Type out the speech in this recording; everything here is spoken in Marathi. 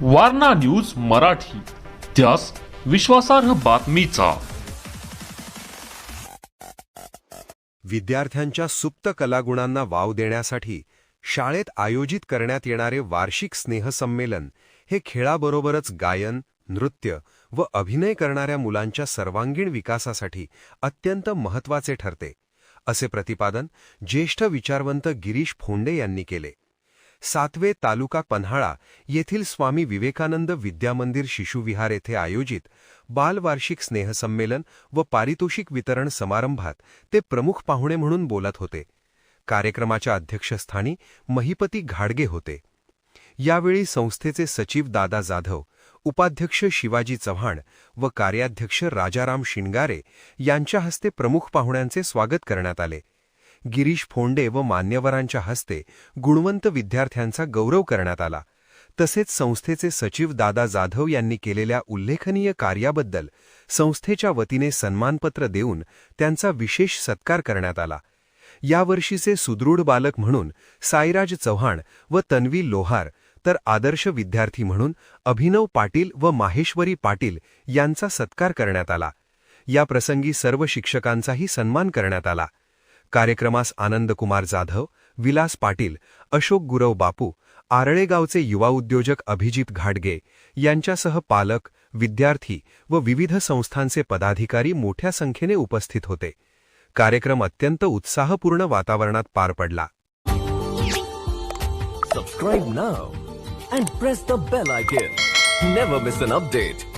वारणा न्यूज मराठी, त्यास विश्वासार्ह बातमीचा. विद्यार्थ्यांच्या सुप्त कलागुणांना वाव देण्यासाठी शाळेत आयोजित करण्यात येणारे वार्षिक स्नेहसंमेलन हे खेळाबरोबरच गायन, नृत्य व अभिनय करणाऱ्या मुलांच्या सर्वांगीण विकासासाठी अत्यंत महत्त्वाचे ठरते, असे प्रतिपादन ज्येष्ठ विचारवंत गिरीश फोंडे यांनी केले. सातवे तालुका पन्हाळा येथील स्वामी विवेकानंद विद्यामंदिर शिशुविहार येथे आयोजित बालवार्षिक स्नेहसंमेलन व पारितोषिक वितरण समारंभात ते प्रमुख पाहुणे म्हणून बोलत होते. कार्यक्रमाच्या अध्यक्षस्थानी महिपती घाडगे होते. यावेळी संस्थेचे सचिव दादा जाधव, उपाध्यक्ष शिवाजी चव्हाण व कार्याध्यक्ष राजाराम शिंगारे यांच्या हस्ते प्रमुख पाहुण्यांचे स्वागत करण्यात आले. गिरीश फोंडे व मान्यवरांच्या हस्ते गुणवंत विद्यार्थ्यांचा गौरव करण्यात आला. तसेच संस्थेचे सचिव दादा जाधव यांनी केलेल्या उल्लेखनीय कार्याबद्दल संस्थेच्या वतीने सन्मानपत्र देऊन त्यांचा विशेष सत्कार करण्यात आला. यावर्षीचे सुदृढ बालक म्हणून साईराज चव्हाण व तन्वी लोहार, तर आदर्श विद्यार्थी म्हणून अभिनव पाटील व माहेश्वरी पाटील यांचा सत्कार करण्यात आला. या प्रसंगी सर्व शिक्षकांचाही सन्मान करण्यात आला. कार्यक्रमास आनंदकुमार जाधव, विलास पाटील, अशोक गुरव बापू, आरळेगावचे युवा उद्योजक अभिजित घाडगे यांच्यासह पालक, विद्यार्थी व विविध संस्थांचे पदाधिकारी मोठ्या संख्येने उपस्थित होते. कार्यक्रम अत्यंत उत्साहपूर्ण वातावरणात पार पडला. Subscribe now and press the bell icon. Never miss an update.